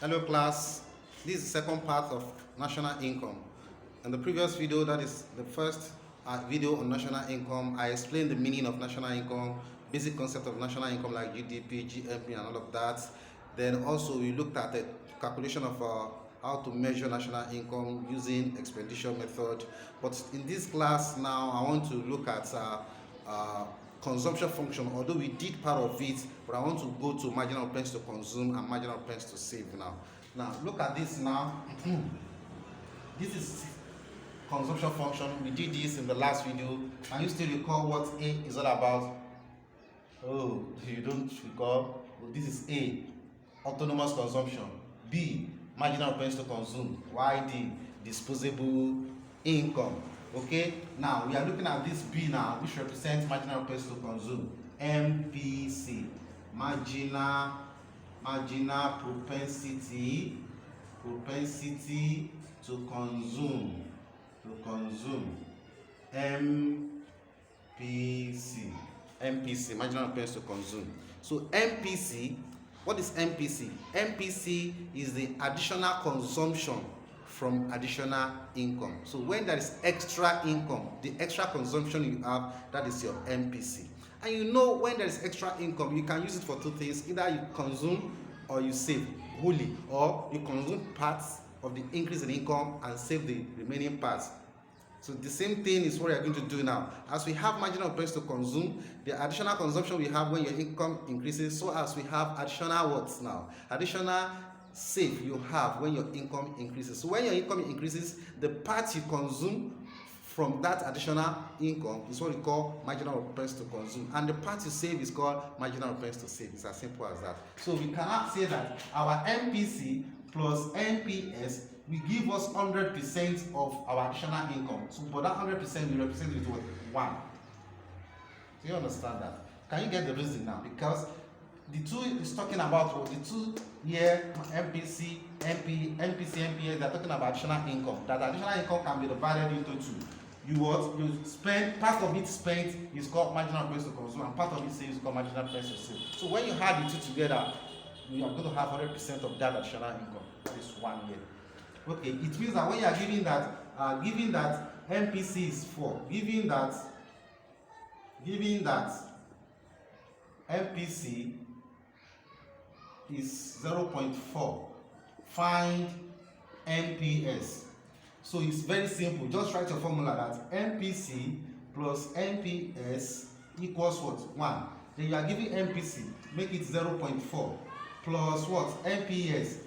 Hello class, this is the second part of national income. In the previous video, that is the first video on national income, I explained the meaning of national income, basic concept of national income like GDP, GMP and all of that. Then also we looked at the calculation of how to measure national income using expenditure method. But in this class now, I want to look at consumption function, although we did part of it, but I want to go to marginal pence to consume and marginal pence to save now. Now, look at this now. This is consumption function. We did this in the last video. Can you still recall what A is all about? Oh, you don't recall? Well, this is A, autonomous consumption. B, marginal pence to consume. YD, disposable income. Okay, now we are looking at this B now, which represents marginal pence to consume. MPC, marginal propensity to consume. MPC, marginal pence to consume. So MPC, what is MPC? MPC is the additional consumption from additional income. So when there is extra income, the extra consumption you have, that is your MPC. And you know, when there is extra income, you can use it for two things: either you consume or you save wholly, or you consume parts of the increase in income and save the remaining parts. So the same thing is what we are going to do now. As we have marginal pence to consume, the additional consumption we have when your income increases, so as we have additional what now? Additional save you have when your income increases. So when your income increases, the part you consume from that additional income is what we call marginal pence to consume, and the part you save is called marginal pence to save. It's as simple as that. So we cannot say that our MPC plus MPS will give us 100% of our additional income. So but that 100% we represent with what? 1. Do you understand that? Can you get the reason now? Because the two is talking about what? The two here, MPC, MPS, they're talking about additional income. That additional income can be divided into two. You spend, part of it spent is called marginal pence to consume, and part of it saved is called marginal pence to save. So when you add the two together, you are going to have 100% of that additional income. That is 1 year. Okay, it means that when you are giving that MPC is 4, giving that MPC is 0.4, find MPS. So it's very simple. Just write your formula that MPC plus MPS equals what? 1. Then you are giving MPC, make it 0.4 plus what? MPS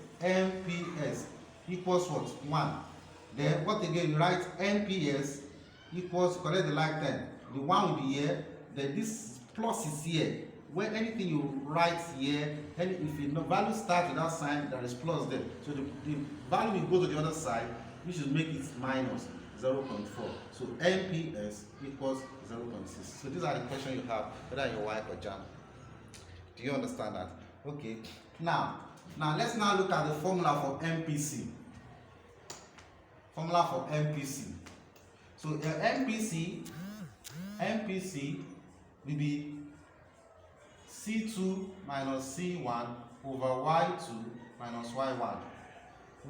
equals what? 1. Then what again? You write MPS equals, collect the like term. The 1 will be here, then this plus is here. When anything you write here, and if the value starts with that sign, there is plus there. So the value will go to the other side, which will make it minus 0.4. So MPS equals 0.6. So these are the questions you have, whether you're Waec or Jamb. Do you understand that? Okay. Now let's now look at the formula for MPC. Formula for MPC. So MPC will be C2 minus C1 over Y2 minus Y1.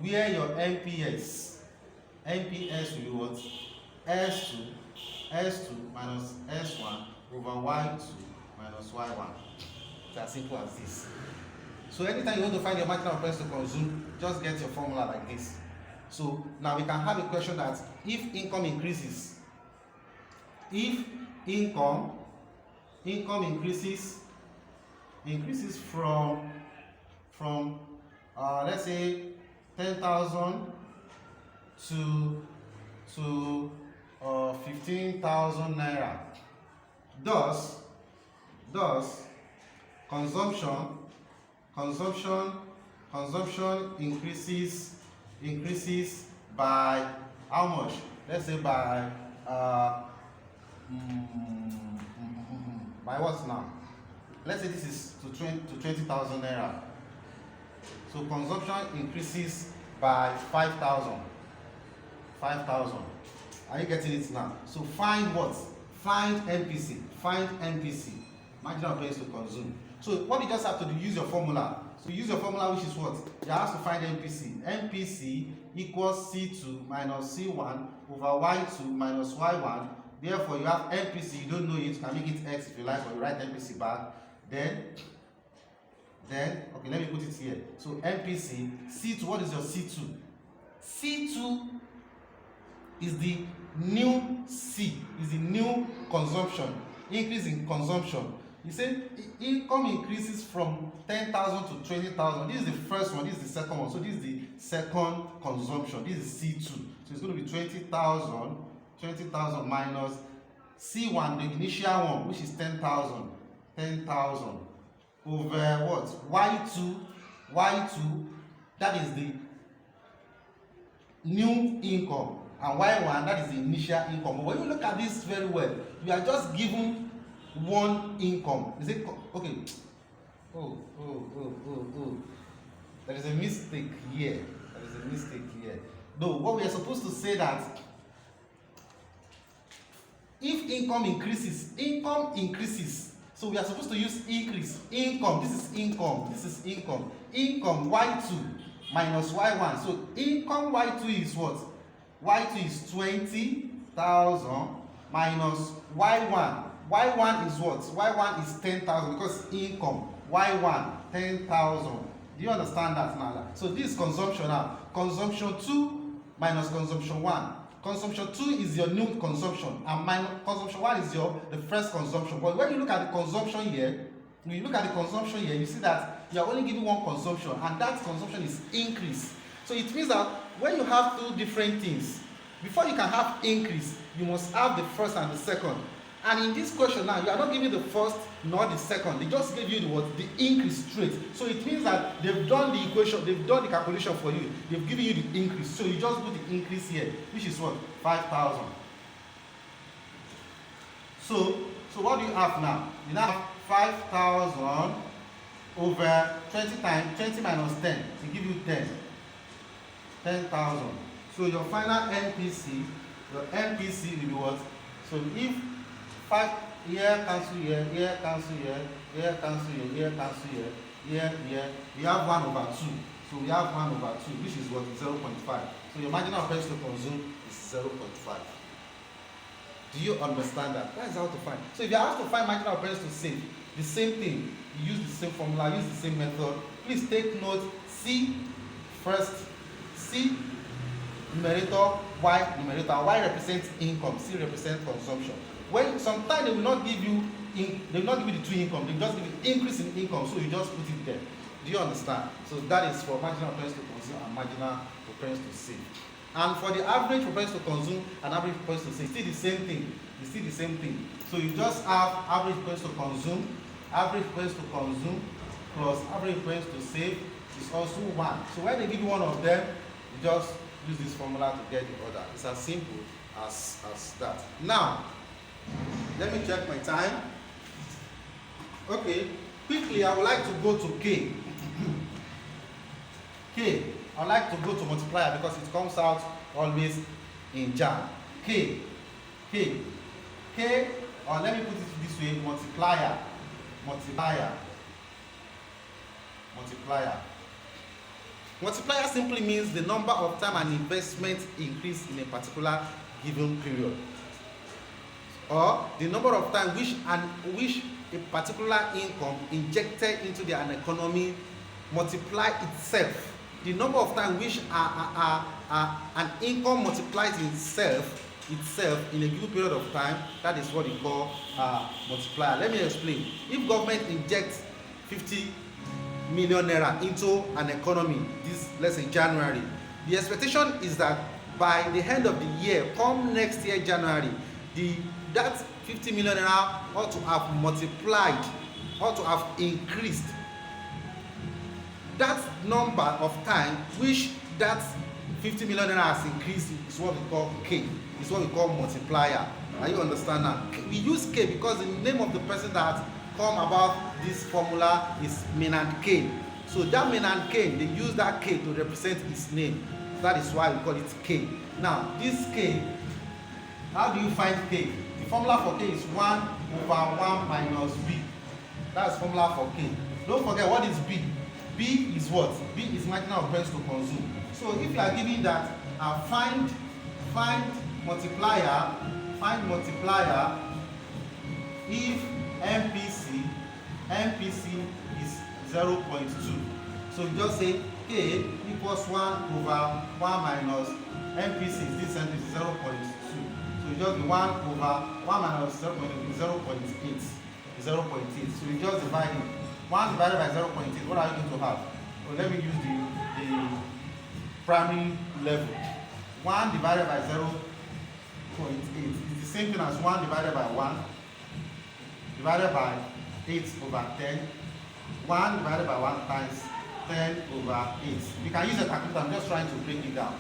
Where your MPS will be what? S2 minus S1 over Y2 minus Y1. It's as simple as this. So anytime you want to find your marginal pence to consume, just get your formula like this. So now we can have a question that if income increases, increases from let's say 10,000 to 15,000 naira. Thus consumption increases by how much? Let's say by what now? Let's say this is to 20,000 naira. So consumption increases by 5,000. Are you getting it now? So find what? Find MPC. Marginal pence to consume. So what you just have to do, use your formula. So use your formula, which is what? You have to find MPC. MPC equals C2 minus C1 over Y2 minus Y1. Therefore, you have MPC. You don't know it. You can make it X if you like, or you write MPC back. Then, okay, let me put it here. So MPC, C2, what is your C2? C2 is the new C, is the new consumption, increase in consumption. You say income increases from 10,000 to 20,000. This is the first one, this is the second one. So this is the second consumption. This is C2. So it's going to be 20,000 minus C1, the initial one, which is 10,000. 10,000 over what? Y2, that is the new income, and Y1, that is the initial income. But when you look at this very well, you are just given one income. Is it okay? Oh. There is a mistake here. No, what we are supposed to say that if income increases. So we are supposed to use increase. Income, this is income. Income Y2 minus Y1. So income Y2 is what? Y2 is 20,000 minus Y1. Y1 is what? Y1 is 10,000 because income. Y1, 10,000. Do you understand that now? So this is consumption now. Consumption 2 minus consumption 1. Consumption 2 is your new consumption, and minus consumption 1 is the first consumption. But when you look at the consumption here, you see that you are only giving one consumption, and that consumption is increase. So it means that when you have two different things, before you can have increase, you must have the first and the second. And in this question now, you are not giving the first nor the second. They just gave you the increase straight. So it means that they've done the equation, they've done the calculation for you. They've given you the increase. So you just put the increase here, which is what? 5,000. So what do you have now? You now have 5,000 over 20 times 20 minus 10 to give you 10,000. So your final MPC, will be what? So if 5 here cancel here, here cancel here, here cancel here, here cancel here, here, we have 1 over 2. So we have 1 over 2, which is what? 0.5. So your marginal price to consume is 0.5. Do you understand that? That is how to find. So if you have to find marginal price to save, the same thing, you use the same formula, use the same method. Please take note, C first, C numerator, Y numerator. Y represents income, C represents consumption. When sometimes they will not give you the two income, they just give you increase in income, so you just put it there. Do you understand? So that is for marginal price to consume and marginal price to save. And for the average price to consume and average price to save, still the same thing. It's still the same thing. So you just have average price to consume plus average price to save is also 1. So when they give you one of them, you just use this formula to get the other. It's as simple as that. Now, let me check my time. Okay, quickly I would like to go to K. I would like to go to multiplier because it comes out always in Jamb. K, or let me put it this way, multiplier. Multiplier simply means the number of time an investment increase in a particular given period, or the number of time which a particular income injected into an economy multiply itself. The number of times which an income multiplies itself in a given period of time, that is what we call multiplier. Let me explain. If government injects 50 million naira into an economy, this, let's say January, the expectation is that by the end of the year, come next year January, that 50 million naira ought to have multiplied, ought to have increased. That number of time which that 50 million naira has increased is what we call K. It's what we call multiplier. Are you understand now? We use K because the name of the person that come about this formula is Maynard Kane. So that Maynard Kane, they use that K to represent his name. That is why we call it K. Now, this K, how do you find K? The formula for K is 1 over 1 minus B. That's formula for K. Don't forget, what is B? B is what? B is marginal occurrence to consume. So if you are given that, find multiplier if MPC is 0.2. So you just say K equals 1 over 1 minus MPC is this MPC 0.2. So you just be 1 over 1 minus 0.8 is 0.8. 0.8. So you just divide it. 1 divided by 0.8, what are you going to have? Well, let me use the primary level. 1 divided by 0.8 is the same thing as 1 divided by 1 divided by 8 over 10. 1 divided by 1 times 10 over 8. You can use a calculator. I'm just trying to break it down.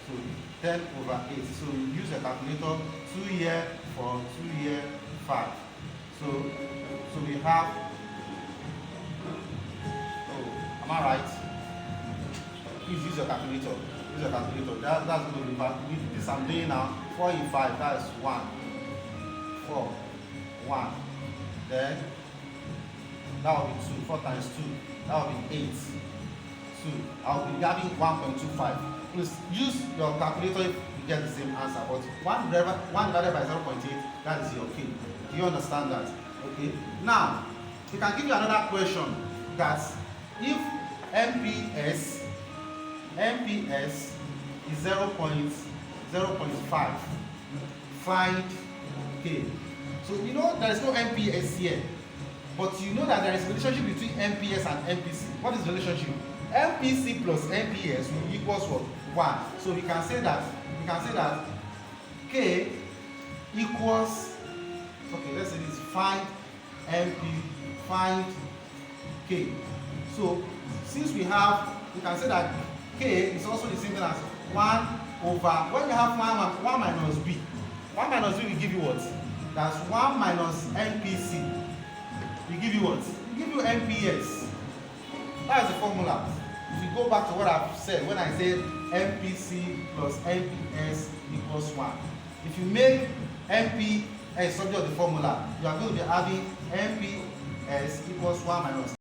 So 10 over 8. So you use a calculator. 2 here, 4, 2 here, 5. So we have, am I right? Please use your calculator. Use your calculator. That's going to be with this I'm doing now. 4 in 5, that's 1. 4, 1. Then that will be 2. 4 times 2, that will be 8. 2. I'll be having 1.25. Please use your calculator if you get the same answer. But 1 divided by 0.8, that is your K. Do you understand that? Okay. Now, we can give you another question that if MPS is 0.5, find K. So you know there is no MPS here, but you know that there is a relationship between MPS and MPC. What is the relationship? MPC plus MPS will equals what? 1. So we can say that K equals, okay, let's say this, find K. So since we can say that K is also the same thing as 1 over, when you have 1 minus B, 1 minus B will give you what? That's 1 minus MPC. Will give you what? Will give you MPS. That's the formula. If you go back to what I've said, when I said MPC plus MPS equals 1. If you make MPS subject of the formula, you are going to be having MPS equals 1 minus